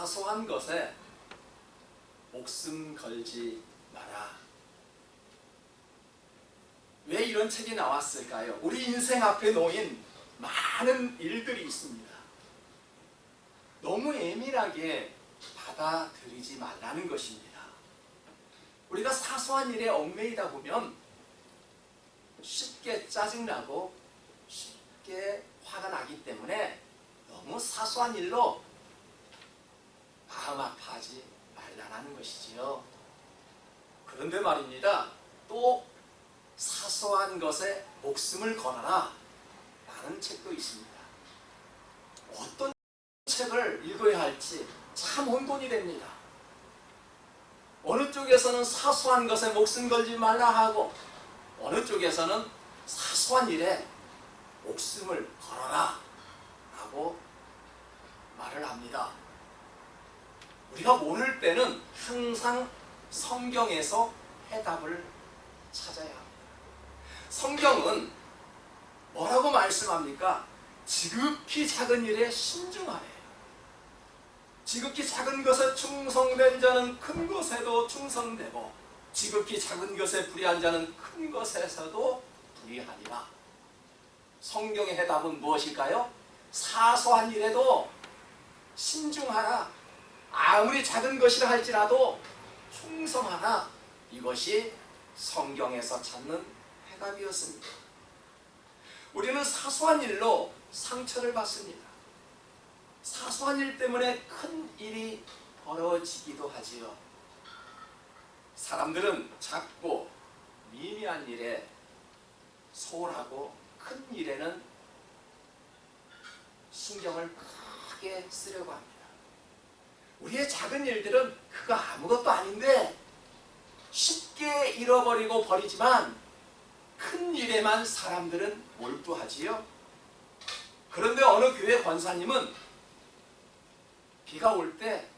사소한 것에 목숨 걸지 마라. 왜 이런 책이 나왔을까요? 우리 인생 앞에 놓인 많은 일들이 있습니다. 너무 예민하게 받아들이지 말라는 것입니다. 우리가 사소한 일에 얽매이다 보면 쉽게 짜증나고 쉽게 화가 나기 때문에 너무 사소한 일로 마음 아파하지 말라는 것이지요. 그런데 말입니다. 또 사소한 것에 목숨을 걸어라 라는 책도 있습니다. 어떤 책을 읽어야 할지 참 혼돈이 됩니다. 어느 쪽에서는 사소한 것에 목숨 걸지 말라 하고 어느 쪽에서는 사소한 일에 목숨을 걸어라 라고 말을 합니다. 우리가 모를 때는 항상 성경에서 해답을 찾아야 합니다. 성경은 뭐라고 말씀합니까? 지극히 작은 일에 신중하래요. 지극히 작은 것에 충성된 자는 큰 것에도 충성되고 지극히 작은 것에 불의한 자는 큰 것에서도 불의하니라. 성경의 해답은 무엇일까요? 사소한 일에도 신중하라. 아무리 작은 것이라 할지라도 충성하라. 이것이 성경에서 찾는 해답이었습니다. 우리는 사소한 일로 상처를 받습니다. 사소한 일 때문에 큰 일이 벌어지기도 하지요. 사람들은 작고 미미한 일에 소홀하고 큰 일에는 신경을 크게 쓰려고 합니다. 우리의 작은 일들은 그거 아무것도 아닌데 쉽게 잃어버리고 버리지만 큰 일에만 사람들은 몰두하지요. 그런데 어느 교회 권사님은 비가 올 때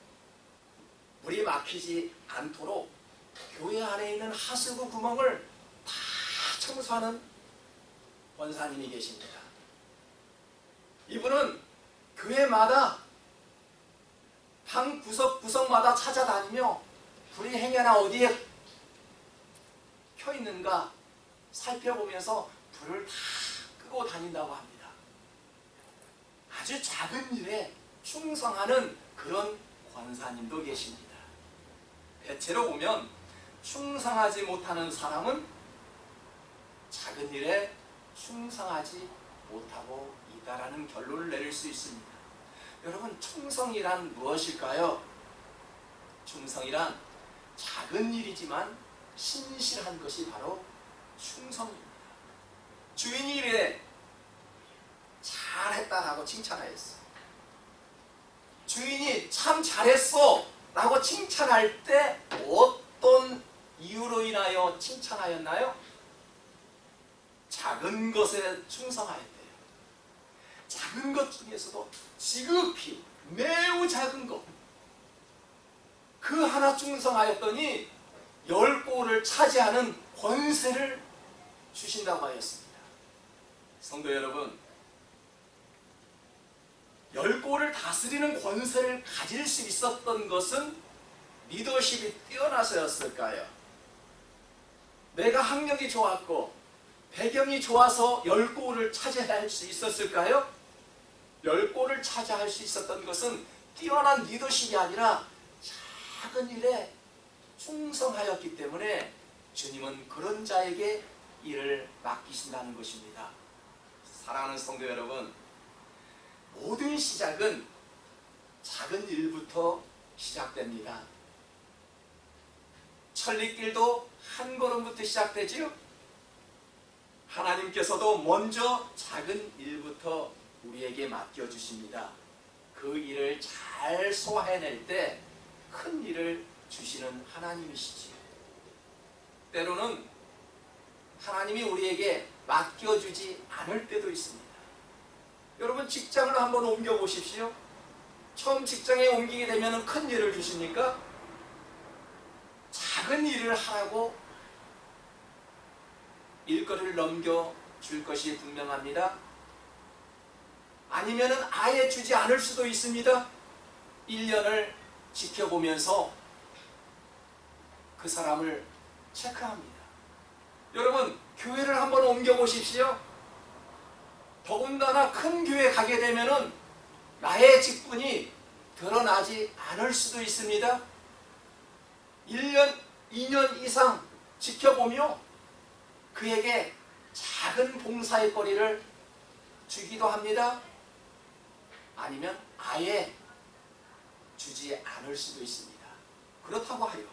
물이 막히지 않도록 교회 안에 있는 하수구 구멍을 다 청소하는 권사님이 계십니다. 이분은 교회마다 방 구석구석마다 찾아다니며 불이 행여나 어디에 켜 있는가 살펴보면서 불을 다 끄고 다닌다고 합니다. 아주 작은 일에 충성하는 그런 권사님도 계십니다. 대체로 보면 충성하지 못하는 사람은 작은 일에 충성하지 못하고 있다라는 결론을 내릴 수 있습니다. 여러분, 충성이란 무엇일까요? 충성이란 작은 일이지만 신실한 것이 바로 충성입니다. 주인이 이래 잘했다라고 칭찬하였어. 주인이 참 잘했어 라고 칭찬할 때 어떤 이유로 인하여 칭찬하였나요? 작은 것에 충성하였대요. 작은 것 중에서도 지극히 매우 작은 것, 그 하나 충성하였더니 10골을 차지하는 권세를 주신다고 하였습니다. 성도 여러분, 10골을 다스리는 권세를 가질 수 있었던 것은 리더십이 뛰어나서였을까요? 내가 학력이 좋았고 배경이 좋아서 10골을 차지할 수 있었을까요? 10골을 차지할 수 있었던 것은 뛰어난 리더십이 아니라 작은 일에 충성하였기 때문에 주님은 그런 자에게 일을 맡기신다는 것입니다. 사랑하는 성도 여러분, 모든 시작은 작은 일부터 시작됩니다. 천리길도 한 걸음부터 시작되지요. 하나님께서도 먼저 작은 일부터 우리에게 맡겨주십니다. 그 일을 잘 소화해낼 때 큰 일을 주시는 하나님이시지요. 때로는 하나님이 우리에게 맡겨주지 않을 때도 있습니다. 여러분, 직장을 한번 옮겨보십시오. 처음 직장에 옮기게 되면 큰 일을 주십니까? 작은 일을 하라고 일거리를 넘겨줄 것이 분명합니다. 아니면 아예 주지 않을 수도 있습니다. 1년을 지켜보면서 그 사람을 체크합니다. 여러분, 교회를 한번 옮겨보십시오. 더군다나 큰 교회 가게 되면은 나의 직분이 드러나지 않을 수도 있습니다. 1년, 2년 이상 지켜보며 그에게 작은 봉사의 거리를 주기도 합니다. 아니면 아예 주지 않을 수도 있습니다. 그렇다고 하여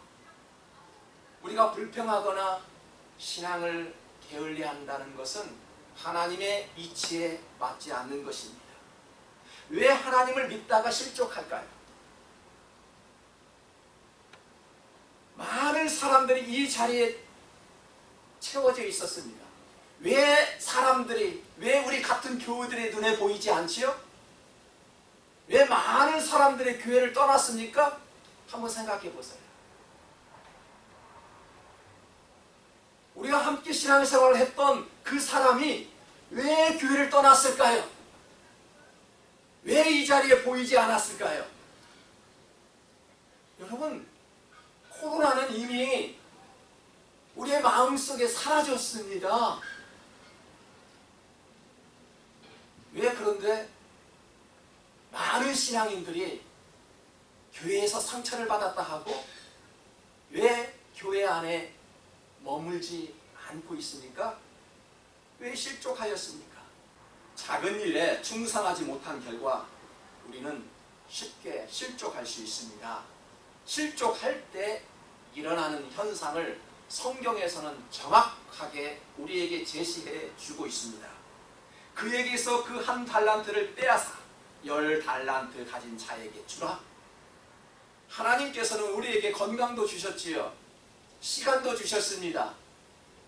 우리가 불평하거나 신앙을 게을리한다는 것은 하나님의 이치에 맞지 않는 것입니다. 왜 하나님을 믿다가 실족할까요? 많은 사람들이 이 자리에 채워져 있었습니다. 왜 우리 같은 교우들의 눈에 보이지 않지요? 왜 많은 사람들이 교회를 떠났습니까? 한번 생각해 보세요. 우리가 함께 신앙생활을 했던 그 사람이 왜 교회를 떠났을까요? 왜 이 자리에 보이지 않았을까요? 여러분, 코로나는 이미 우리의 마음속에 사라졌습니다. 왜 그런데 많은 신앙인들이 교회에서 상처를 받았다 하고 왜 교회 안에 머물지 않고 있습니까? 왜 실족하였습니까? 작은 일에 충성하지 못한 결과 우리는 쉽게 실족할 수 있습니다. 실족할 때 일어나는 현상을 성경에서는 정확하게 우리에게 제시해 주고 있습니다. 그에게서 그 1달란트를 빼앗아 10달란트 가진 자에게 주라. 하나님께서는 우리에게 건강도 주셨지요. 시간도 주셨습니다.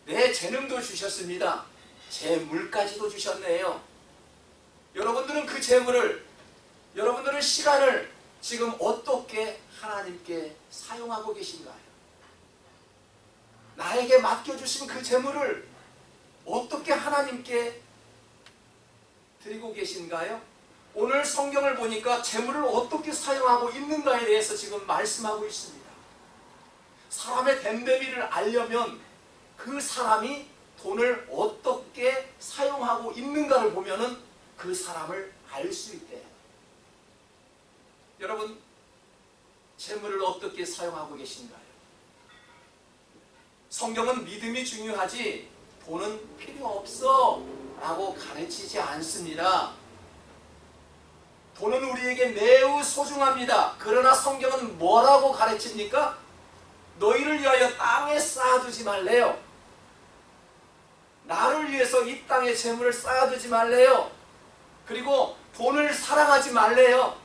내 재능도 주셨습니다. 재물까지도 주셨네요. 여러분들은 그 재물을, 여러분들은 시간을 지금 어떻게 하나님께 사용하고 계신가요? 나에게 맡겨주신 그 재물을 어떻게 하나님께 드리고 계신가요? 오늘 성경을 보니까 재물을 어떻게 사용하고 있는가에 대해서 지금 말씀하고 있습니다. 사람의 됨됨이를 알려면 그 사람이 돈을 어떻게 사용하고 있는가를 보면은 그 사람을 알 수 있대요. 여러분, 재물을 어떻게 사용하고 계신가요? 성경은 믿음이 중요하지 돈은 필요 없어 라고 가르치지 않습니다. 돈은 우리에게 매우 소중합니다. 그러나 성경은 뭐라고 가르칩니까? 너희를 위하여 땅에 쌓아두지 말래요. 나를 위해서 이 땅에 재물을 쌓아두지 말래요. 그리고 돈을 사랑하지 말래요.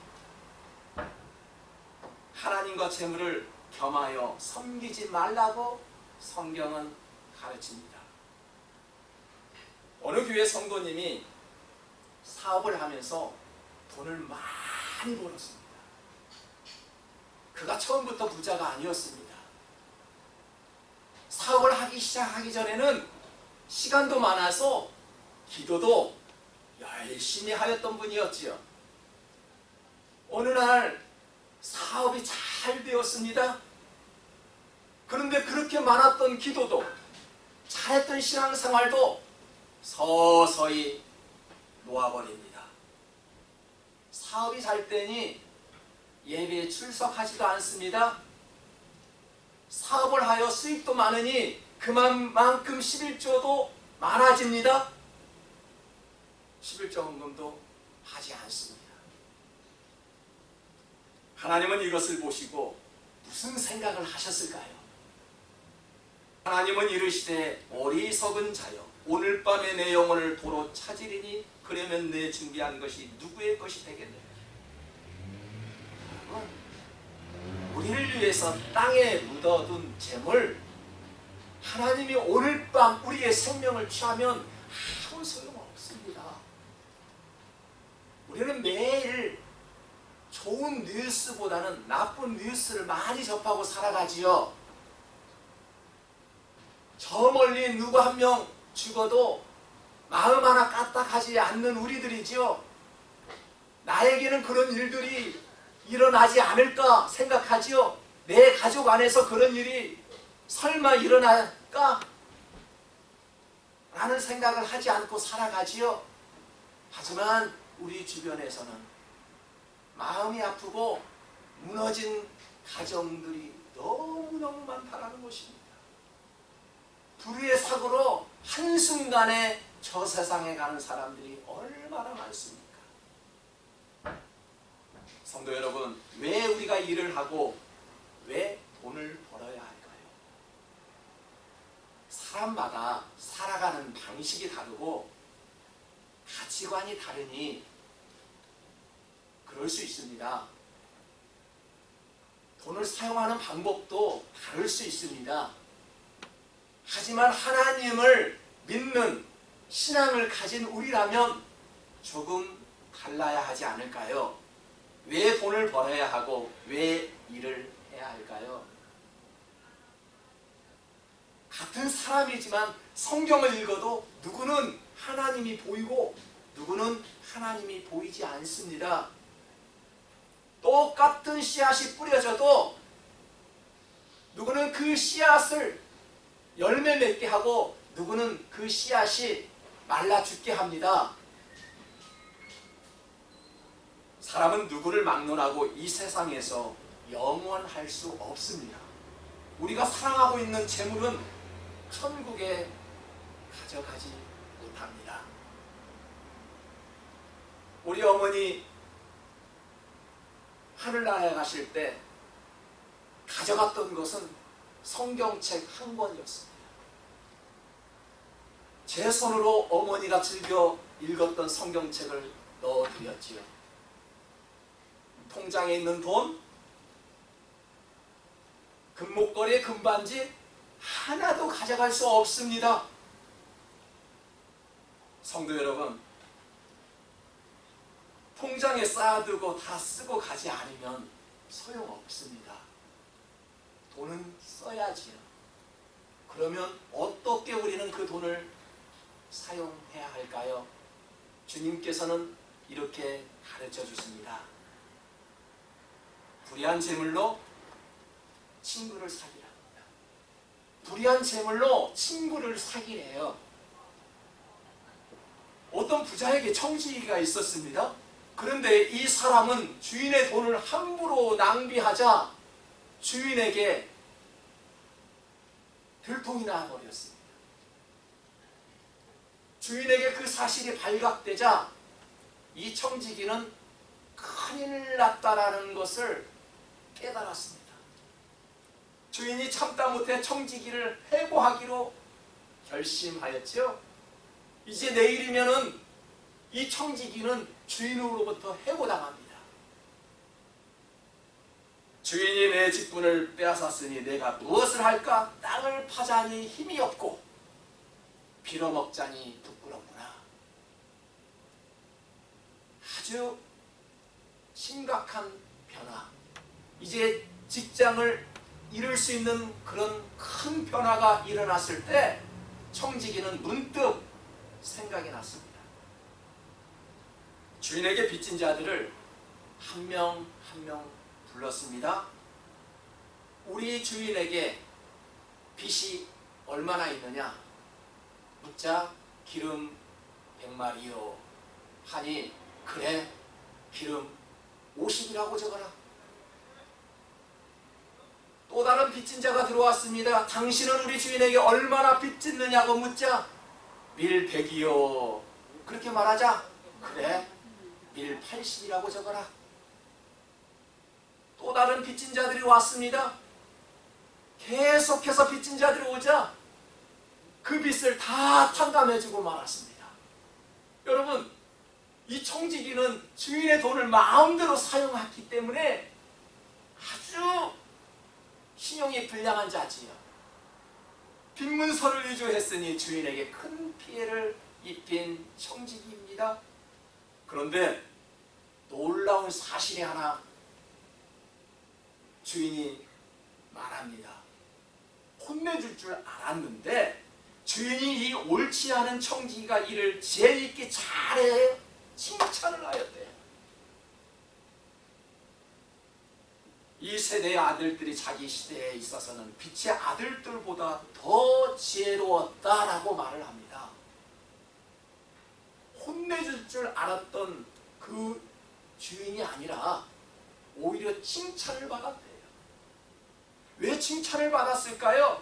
하나님과 재물을 겸하여 섬기지 말라고 성경은 가르칩니다. 어느 교회 성도님이 사업을 하면서 돈을 많이 벌었습니다. 그가 처음부터 부자가 아니었습니다. 사업을 하기 시작하기 전에는 시간도 많아서 기도도 열심히 하였던 분이었지요. 어느 날 사업이 잘 되었습니다. 그런데 그렇게 많았던 기도도 잘했던 신앙생활도 서서히 놓아버립니다. 사업이 잘 되니 예배에 출석하지도 않습니다. 사업을 하여 수익도 많으니 그만큼 11조도 많아집니다. 11조 헌금도 하지 않습니다. 하나님은 이것을 보시고 무슨 생각을 하셨을까요? 하나님은 이르시되 어리석은 자여 오늘 밤에 내 영혼을 도로 찾으리니 그러면 내 준비한 것이 누구의 것이 되겠느냐. 우리를 위해서 땅에 묻어둔 재물, 하나님이 오늘 밤 우리의 생명을 취하면 아무 소용없습니다. 우리는 매일 좋은 뉴스보다는 나쁜 뉴스를 많이 접하고 살아가지요. 저 멀리 누구 한 명 죽어도 마음 하나 까딱하지 않는 우리들이지요. 나에게는 그런 일들이 일어나지 않을까 생각하지요. 내 가족 안에서 그런 일이 설마 일어날까? 라는 생각을 하지 않고 살아가지요. 하지만 우리 주변에서는 마음이 아프고 무너진 가정들이 너무너무 많다는 것입니다. 불의의 사고로 한순간에 저 세상에 가는 사람들이 얼마나 많습니까? 성도 여러분, 왜 우리가 일을 하고 왜 돈을 벌어야 할까요? 사람마다 살아가는 방식이 다르고 가치관이 다르니 그럴 수 있습니다. 돈을 사용하는 방법도 다를 수 있습니다. 하지만 하나님을 믿는 신앙을 가진 우리라면 조금 달라야 하지 않을까요? 왜 돈을 벌어야 하고 왜 일을 해야 할까요? 같은 사람이지만 성경을 읽어도 누구는 하나님이 보이고 누구는 하나님이 보이지 않습니다. 똑같은 씨앗이 뿌려져도 누구는 그 씨앗을 열매 맺게 하고 누구는 그 씨앗이 말라 죽게 합니다. 사람은 누구를 막론하고 이 세상에서 영원할 수 없습니다. 우리가 사랑하고 있는 재물은 천국에 가져가지 못합니다. 우리 어머니 하늘나라에 가실 때 가져갔던 것은 성경책 한 권이었습니다. 제 손으로 어머니가 즐겨 읽었던 성경책을 넣어드렸지요. 통장에 있는 돈, 금목걸이, 금반지 하나도 가져갈 수 없습니다. 성도 여러분, 통장에 쌓아두고 다 쓰고 가지 않으면 소용없습니다. 돈은 써야지요. 그러면 어떻게 우리는 그 돈을 사용해야 할까요? 주님께서는 이렇게 가르쳐 주십니다. 불의한 재물로 친구를 사기랍니다. 불의한 재물로 친구를 사기래요. 어떤 부자에게 청지기가 있었습니다. 그런데 이 사람은 주인의 돈을 함부로 낭비하자 주인에게 들통이 나버렸습니다. 주인에게 그 사실이 발각되자 이 청지기는 큰일 났다라는 것을 깨달았습니다. 주인이 참다 못해 청지기를 해고하기로 결심하였죠. 이제 내일이면은 이 청지기는 주인으로부터 해고당합니다. 주인이 내 직분을 빼앗았으니 내가 무엇을 할까? 땅을 파자니 힘이 없고 빌어먹자니 부끄럽구나. 아주 심각한 변화. 이제 직장을 잃을 수 있는 그런 큰 변화가 일어났을 때 청지기는 문득 생각이 났습니다. 주인에게 빚진 자들을 한 명 한 명 불렀습니다. 우리 주인에게 빚이 얼마나 있느냐 묻자 기름 100마리요 하니 그래 기름 50이라고 적어라. 또 다른 빚진 자가 들어왔습니다. 당신은 우리 주인에게 얼마나 빚짓느냐고 묻자 밀 100이요 그렇게 말하자 그래 밀 80이라고 적어라. 또 다른 빚진 자들이 왔습니다. 계속해서 빚진 자들이 오자 그 빚을 다 탕감해주고 말았습니다. 여러분, 이 청지기는 주인의 돈을 마음대로 사용했기 때문에 아주 신용이 불량한 자지요. 빈문서를 위조했으니 주인에게 큰 피해를 입힌 청지기입니다. 그런데 놀라운 사실이 하나 주인이 말합니다. 혼내줄 줄 알았는데 주인이 이 옳지 않은 청지기가 일을 죄 있게 잘해 칭찬을 하였대요. 이 세대의 아들들이 자기 시대에 있어서는 빛의 아들들보다 더 지혜로웠다라고 말을 합니다. 혼내줄 줄 알았던 그 주인이 아니라 오히려 칭찬을 받았대요. 왜 칭찬을 받았을까요?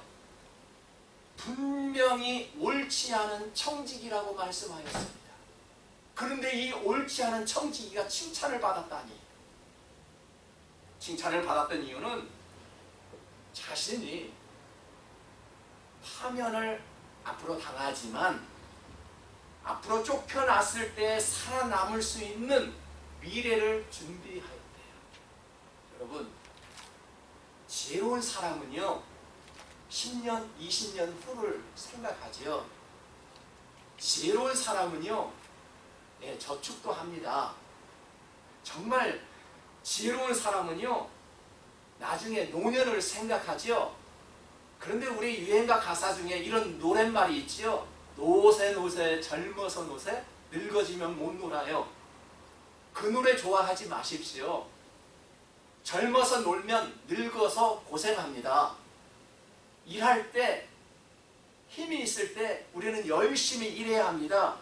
분명히 옳지 않은 청지기라고 말씀하였습니다. 그런데 이 옳지 않은 청지기가 칭찬을 받았다니. 칭찬을 받았던 이유는 자신이 파면을 앞으로 당하지만 앞으로 쫓겨났을 때 살아남을 수 있는 미래를 준비하였대요. 여러분, 지혜로운 사람은요 10년, 20년 후를 생각하지요. 지혜로운 사람은요 저축도 합니다. 정말 지혜로운 사람은요 나중에 노년을 생각하지요. 그런데 우리 유행가 가사 중에 이런 노랫말이 있지요. 노세 노세 젊어서 노세 늙어지면 못 놀아요. 그 노래 좋아하지 마십시오. 젊어서 놀면 늙어서 고생합니다. 일할 때 힘이 있을 때 우리는 열심히 일해야 합니다.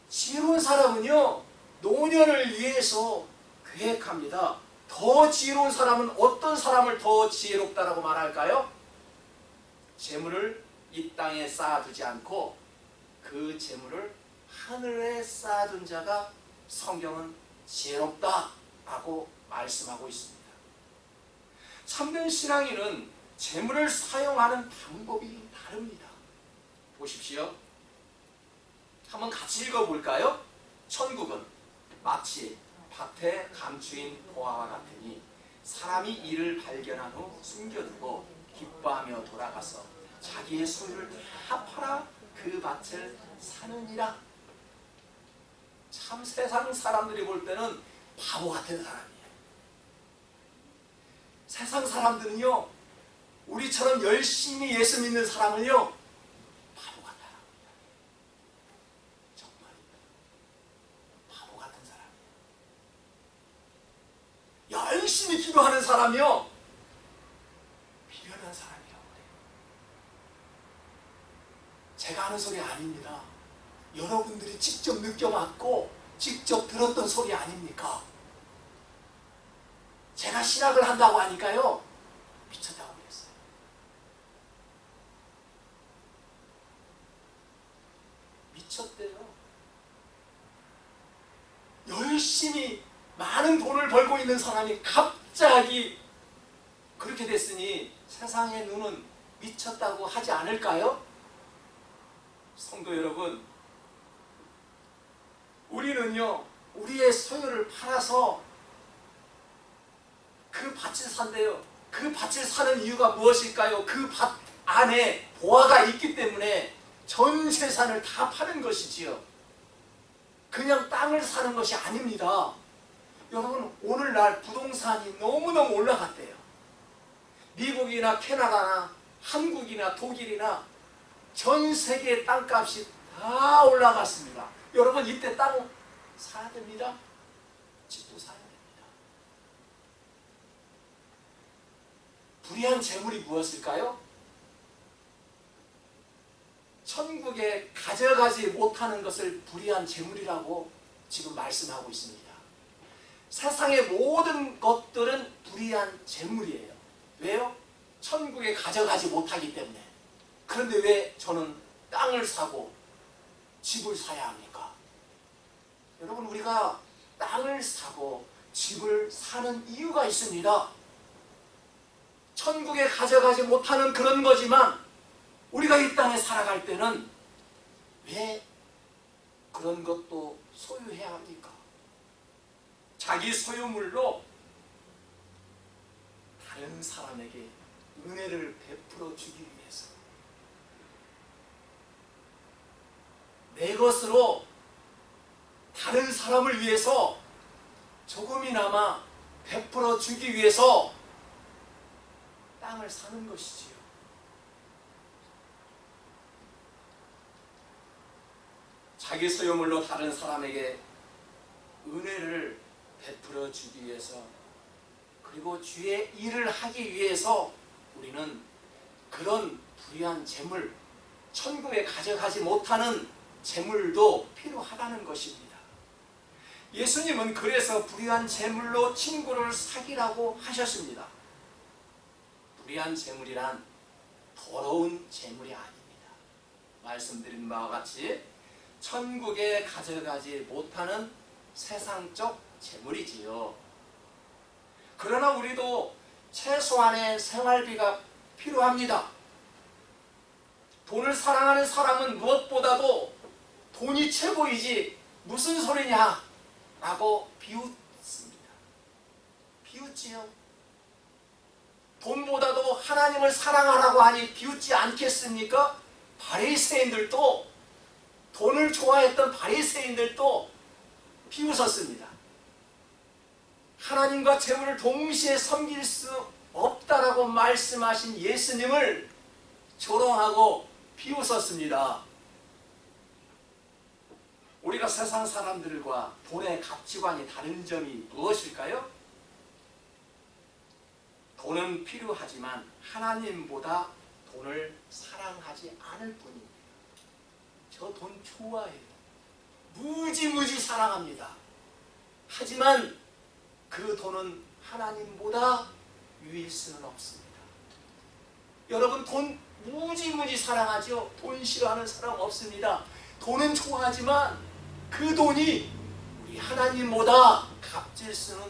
지혜로운 사람은요 노년을 위해서 계획합니다. 더 지혜로운 사람은 어떤 사람을 더 지혜롭다라고 말할까요? 재물을 이 땅에 쌓아두지 않고 그 재물을 하늘에 쌓아둔 자가 성경은 지혜롭다라고 말씀하고 있습니다. 참된 신앙인은 재물을 사용하는 방법이 다릅니다. 보십시오. 한번 같이 읽어볼까요? 천국은 마치 밭에 감추인 보화와 같으니 사람이 이를 발견한 후 숨겨두고 기뻐하며 돌아가서 자기의 소유를 다 팔아 그 밭을 사느니라. 참 세상 사람들이 볼 때는 바보 같은 사람이에요. 세상 사람들은요 우리처럼 열심히 예수 믿는 사람을요 바보 같아요. 정말 바보 같은 사람이에요. 열심히 기도하는 사람이요 미련한 사람이라고 그래요. 제가 하는 소리 아닙니다. 여러분들이 직접 느껴봤고 직접 들었던 소리 아닙니까? 제가 신학을 한다고 하니까요 미쳤다고 그랬어요. 미쳤대요. 열심히 많은 돈을 벌고 있는 사람이 갑자기 그렇게 됐으니 세상의 눈은 미쳤다고 하지 않을까요? 성도 여러분, 우리는요 우리의 소유를 팔아서 그 밭을 산대요. 그 밭을 사는 이유가 무엇일까요? 그 밭 안에 보화가 있기 때문에 전 재산을 다 파는 것이지요. 그냥 땅을 사는 것이 아닙니다. 여러분, 오늘날 부동산이 너무너무 올라갔대요. 미국이나 캐나다나 한국이나 독일이나 전 세계의 땅값이 다 올라갔습니다. 여러분, 이때 땅 사야 됩니다. 집도 사야 됩니다. 불의한 재물이 무엇일까요? 천국에 가져가지 못하는 것을 불의한 재물이라고 지금 말씀하고 있습니다. 세상의 모든 것들은 불의한 재물이에요. 왜요? 천국에 가져가지 못하기 때문에. 그런데 왜 저는 땅을 사고 집을 사야 합니까? 여러분, 우리가 땅을 사고 집을 사는 이유가 있습니다. 천국에 가져가지 못하는 그런 거지만 우리가 이 땅에 살아갈 때는 왜 그런 것도 소유해야 합니까? 자기 소유물로 다른 사람에게 은혜를 베풀어 주기 위해서, 내 것으로 다른 사람을 위해서 조금이나마 베풀어 주기 위해서 땅을 사는 것이지요. 자기 소유물로 다른 사람에게 은혜를 베풀어 주기 위해서 그리고 주의 일을 하기 위해서 우리는 그런 불의한 재물, 천국에 가져가지 못하는 재물도 필요하다는 것입니다. 예수님은 그래서 불의한 재물로 친구를 사귀라고 하셨습니다. 불의한 재물이란 더러운 재물이 아닙니다. 말씀드린 바와 같이 천국에 가져가지 못하는 세상적 재물이지요. 그러나 우리도 최소한의 생활비가 필요합니다. 돈을 사랑하는 사람은 무엇보다도 돈이 최고이지 무슨 소리냐 라고 비웃습니다. 비웃지요. 돈보다도 하나님을 사랑하라고 하니 비웃지 않겠습니까? 바리새인들도, 돈을 좋아했던 바리새인들도 비웃었습니다. 하나님과 재물을 동시에 섬길 수 없다라고 말씀하신 예수님을 조롱하고 비웃었습니다. 우리가 세상 사람들과 돈의 가치관이 다른 점이 무엇일까요? 돈은 필요하지만 하나님보다 돈을 사랑하지 않을 뿐입니다. 저 돈 좋아해요. 무지무지 사랑합니다. 하지만 그 돈은 하나님보다 위일 수는 없습니다. 여러분, 돈 무지무지 사랑하죠? 돈 싫어하는 사람 없습니다. 돈은 좋아하지만 그 돈이 우리 하나님보다 값질 수는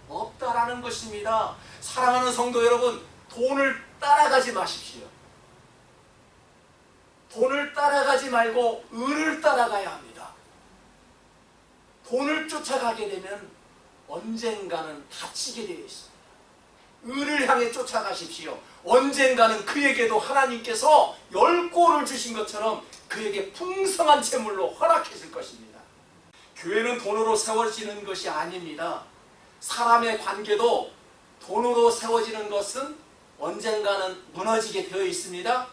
없다라는 것입니다. 사랑하는 성도 여러분, 돈을 따라가지 마십시오. 돈을 따라가지 말고 을을 따라가야 합니다. 돈을 쫓아가게 되면 언젠가는 다치게 되어 있습니다. 을을 향해 쫓아가십시오. 언젠가는 그에게도 하나님께서 10골을 주신 것처럼 그에게 풍성한 재물로 허락해 줄 것입니다. 교회는 돈으로 세워지는 것이 아닙니다. 사람의 관계도 돈으로 세워지는 것은 언젠가는 무너지게 되어 있습니다.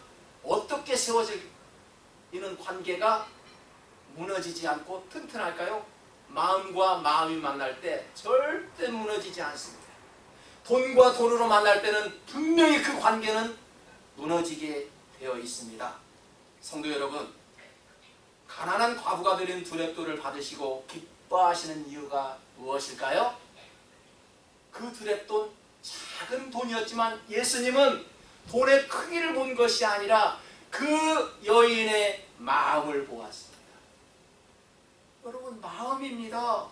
어떻게 세워지는 관계가 무너지지 않고 튼튼할까요? 마음과 마음이 만날 때 절대 무너지지 않습니다. 돈과 돈으로 만날 때는 분명히 그 관계는 무너지게 되어 있습니다. 성도 여러분, 가난한 과부가 드린 두렙돌을 받으시고 기뻐하시는 이유가 무엇일까요? 그 두렙돈, 작은 돈이었지만 예수님은 돈의 크기를 본 것이 아니라 그 여인의 마음을 보았습니다. 여러분, 마음입니다.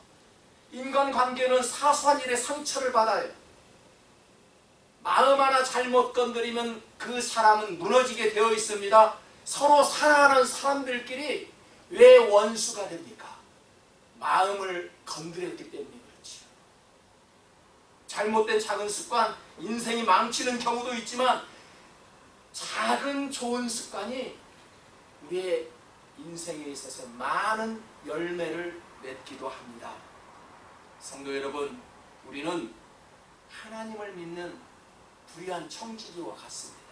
인간관계는 사소한 일에 상처를 받아요. 마음 하나 잘못 건드리면 그 사람은 무너지게 되어 있습니다. 서로 사랑하는 사람들끼리 왜 원수가 됩니까? 마음을 건드렸기 때문에 그렇지요. 잘못된 작은 습관, 인생이 망치는 경우도 있지만 작은 좋은 습관이 우리의 인생에 있어서 많은 열매를 맺기도 합니다. 성도 여러분, 우리는 하나님을 믿는 불의한 청지기와 같습니다.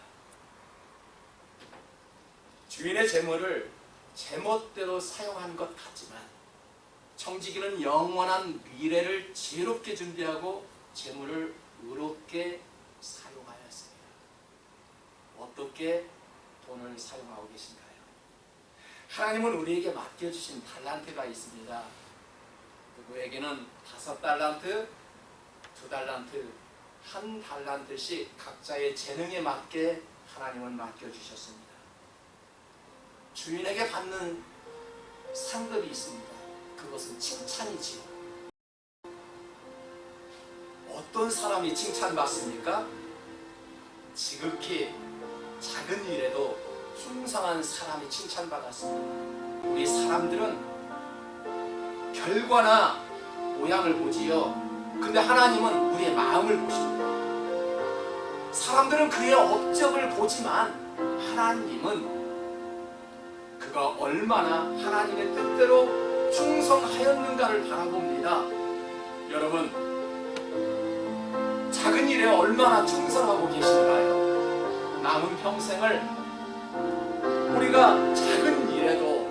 주인의 재물을 제멋대로 사용한 것 같지만 청지기는 영원한 미래를 지혜롭게 준비하고 재물을 의롭게 사용하였습니다. 어떻게 돈을 사용하고 계신가요? 하나님은 우리에게 맡겨주신 달란트가 있습니다. 누구에게는 5달란트, 2달란트, 1달란트씩 각자의 재능에 맞게 하나님은 맡겨주셨습니다. 주인에게 받는 상급이 있습니다. 그것은 칭찬이지요. 어떤 사람이 칭찬받습니까? 지극히 작은 일에도 흉상한 사람이 칭찬받았습니다. 우리 사람들은 결과나 모양을 보지요. 근데 하나님은 우리의 마음을 보십니다. 사람들은 그의 업적을 보지만 하나님은 그가 얼마나 하나님의 뜻대로 충성하였는가를 바라봅니다. 여러분, 작은 일에 얼마나 충성하고 계신가요? 남은 평생을 우리가 작은 일에도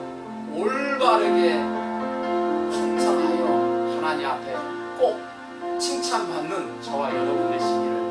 올바르게 충성하여 하나님 앞에 꼭 칭찬받는 저와 여러분 되시기를